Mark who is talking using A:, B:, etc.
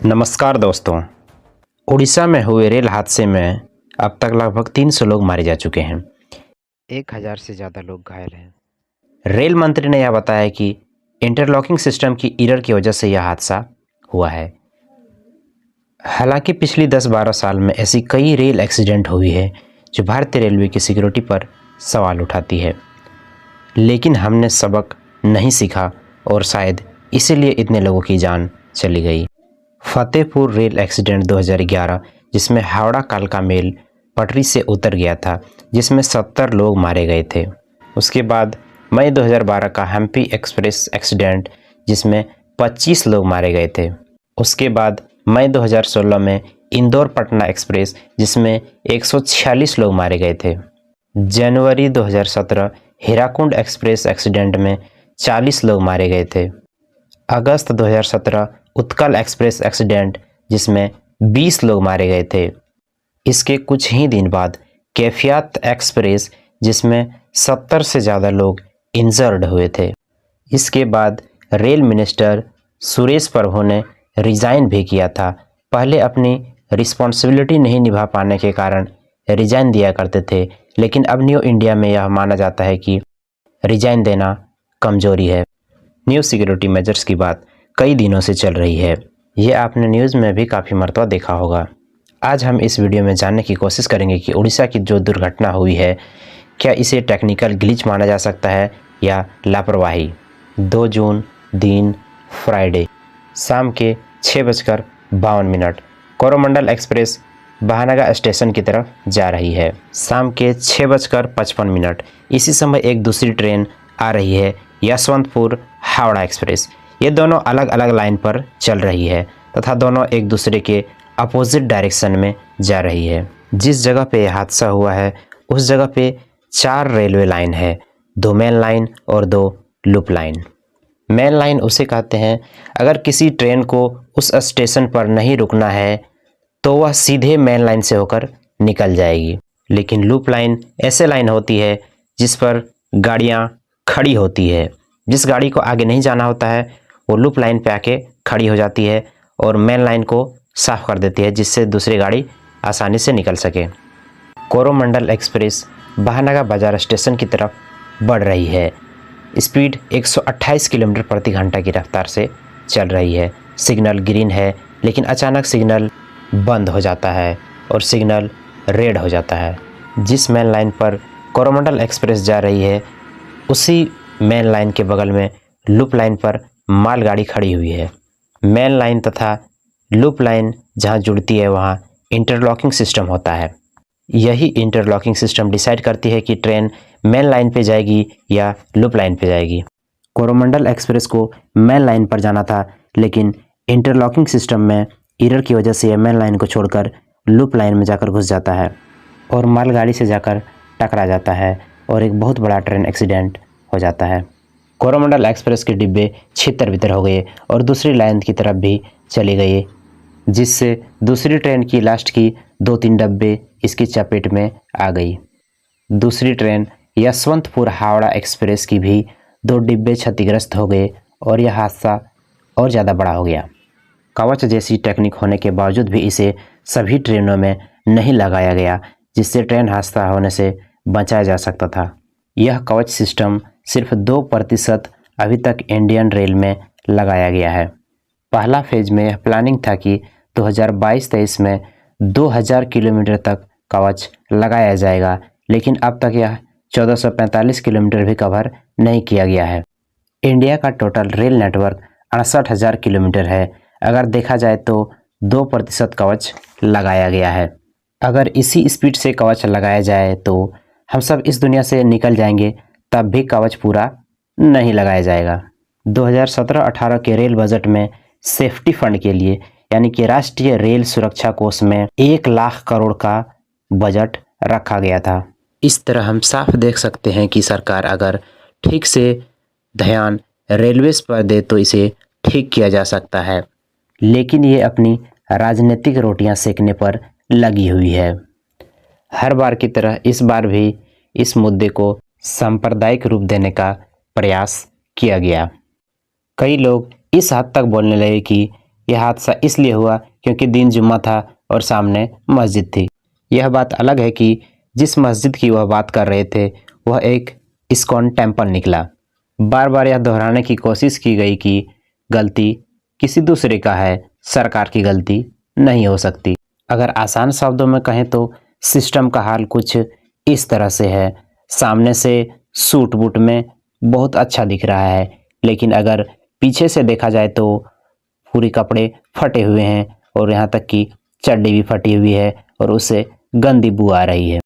A: नमस्कार दोस्तों। उड़ीसा में हुए रेल हादसे में अब तक लगभग 300 लोग मारे जा चुके हैं। 1000 से ज़्यादा लोग घायल हैं। रेल मंत्री ने यह बताया कि इंटरलॉकिंग सिस्टम की एरर की वजह से यह हादसा हुआ है। हालांकि पिछली 10-12 साल में ऐसी कई रेल एक्सीडेंट हुई है जो भारतीय रेलवे की सिक्योरिटी पर सवाल उठाती है, लेकिन हमने सबक नहीं सीखा और शायद इसीलिए इतने लोगों की जान चली गई। फतेहपुर रेल एक्सीडेंट 2011, जिसमें हावड़ा कालका मेल पटरी से उतर गया था, जिसमें 70 लोग मारे गए थे। उसके बाद मई 2012 का हम्पी एक्सप्रेस एक्सीडेंट, जिसमें 25 लोग मारे गए थे। उसके बाद मई 2016 में इंदौर पटना एक्सप्रेस, जिसमें 146 लोग मारे गए थे। जनवरी 2017 हीराकुंड एक्सप्रेस एक्सीडेंट में 40 लोग मारे गए थे। अगस्त 2017 उत्कल एक्सप्रेस एक्सीडेंट, जिसमें 20 लोग मारे गए थे। इसके कुछ ही दिन बाद कैफियत एक्सप्रेस, जिसमें 70 से ज़्यादा लोग इंजर्ड हुए थे। इसके बाद रेल मिनिस्टर सुरेश प्रभु ने रिज़ाइन भी किया था। पहले अपनी रिस्पॉन्सिबिलिटी नहीं निभा पाने के कारण रिज़ाइन दिया करते थे, लेकिन अब न्यू इंडिया में यह माना जाता है कि रिज़ाइन देना कमजोरी है। न्यू सिक्योरिटी मेजर्स की बात कई दिनों से चल रही है। ये आपने न्यूज़ में भी काफ़ी मरतबा देखा होगा। आज हम इस वीडियो में जानने की कोशिश करेंगे कि उड़ीसा की जो दुर्घटना हुई है, क्या इसे टेक्निकल ग्लिच माना जा सकता है या लापरवाही। 2 जून दिन फ्राइडे शाम के 6:52 कोरोमंडल एक्सप्रेस बहानागा स्टेशन की तरफ जा रही है। शाम के 6:55 इसी समय एक दूसरी ट्रेन आ रही है, यशवंतपुर हावड़ा एक्सप्रेस। ये दोनों अलग अलग लाइन पर चल रही है तथा दोनों एक दूसरे के अपोजिट डायरेक्शन में जा रही है। जिस जगह पे यह हादसा हुआ है उस जगह पे 4 रेलवे लाइन है, 2 मेन लाइन और 2 लूप लाइन। मेन लाइन उसे कहते हैं अगर किसी ट्रेन को उस स्टेशन पर नहीं रुकना है तो वह सीधे मेन लाइन से होकर निकल जाएगी। लेकिन लूप लाइन ऐसे लाइन होती है जिस पर गाड़ियाँ खड़ी होती है। जिस गाड़ी को आगे नहीं जाना होता है वो लूप लाइन पे आके खड़ी हो जाती है और मेन लाइन को साफ कर देती है, जिससे दूसरी गाड़ी आसानी से निकल सके। कोरोमंडल एक्सप्रेस बहानागा बाजार स्टेशन की तरफ बढ़ रही है। स्पीड 128 किलोमीटर प्रति घंटा की रफ्तार से चल रही है। सिग्नल ग्रीन है, लेकिन अचानक सिग्नल बंद हो जाता है और सिग्नल रेड हो जाता है। जिस मेन लाइन पर कोरोमंडल एक्सप्रेस जा रही है उसी मेन लाइन के बगल में लूप लाइन पर मालगाड़ी खड़ी हुई है। मेन लाइन तथा लूप लाइन जहां जुड़ती है वहां इंटरलॉकिंग सिस्टम होता है। यही इंटरलॉकिंग सिस्टम डिसाइड करती है कि ट्रेन मेन लाइन पे जाएगी या लूप लाइन पे जाएगी। कोरोमंडल एक्सप्रेस को मेन लाइन पर जाना था, लेकिन इंटरलॉकिंग सिस्टम में एरर की वजह से यह मेन लाइन को छोड़कर लूप लाइन में जाकर घुस जाता है और मालगाड़ी से जाकर टकरा जाता है और एक बहुत बड़ा ट्रेन एक्सीडेंट हो जाता है। कोरोमंडल एक्सप्रेस के डिब्बे छितर-बितर हो गए और दूसरी लाइन की तरफ भी चली गई, जिससे दूसरी ट्रेन की लास्ट की 2-3 डब्बे इसकी चपेट में आ गई। दूसरी ट्रेन यशवंतपुर हावड़ा एक्सप्रेस की भी 2 डिब्बे क्षतिग्रस्त हो गए और यह हादसा और ज़्यादा बड़ा हो गया। कवच जैसी टेक्निक होने के बावजूद भी इसे सभी ट्रेनों में नहीं लगाया गया, जिससे ट्रेन हादसा होने से बचाया जा सकता था। यह कवच सिस्टम सिर्फ 2% अभी तक इंडियन रेल में लगाया गया है। पहला फेज में यह प्लानिंग था कि 2022-23 में 2000 किलोमीटर तक कवच लगाया जाएगा, लेकिन अब तक यह 1445 किलोमीटर भी कवर नहीं किया गया है। इंडिया का टोटल रेल नेटवर्क 68,000 किलोमीटर है। अगर देखा जाए तो 2% कवच लगाया गया है। अगर इसी स्पीड से कवच लगाया जाए तो हम सब इस दुनिया से निकल जाएंगे, तब भी कवच पूरा नहीं लगाया जाएगा। 2017-18 के रेल बजट में सेफ्टी फंड के लिए यानी कि राष्ट्रीय रेल सुरक्षा कोष में 1 लाख करोड़ का बजट रखा गया था। इस तरह हम साफ देख सकते हैं कि सरकार अगर ठीक से ध्यान रेलवेज पर दे तो इसे ठीक किया जा सकता है, लेकिन ये अपनी राजनीतिक रोटियां सेकने पर लगी हुई है। हर बार की तरह इस बार भी इस मुद्दे को सांप्रदायिक रूप देने का प्रयास किया गया। कई लोग इस हद तक बोलने लगे कि यह हादसा इसलिए हुआ क्योंकि दिन जुम्मा था और सामने मस्जिद थी। यह बात अलग है कि जिस मस्जिद की वह बात कर रहे थे वह एक इस्कॉन टेम्पल निकला। बार बार यह दोहराने की कोशिश की गई कि गलती किसी दूसरे का है, सरकार की गलती नहीं हो सकती। अगर आसान शब्दों में कहें तो सिस्टम का हाल कुछ इस तरह से है। सामने से सूट बूट में बहुत अच्छा दिख रहा है, लेकिन अगर पीछे से देखा जाए तो पूरे कपड़े फटे हुए हैं और यहाँ तक कि चड्डी भी फटी हुई है और उससे गंदी बू आ रही है।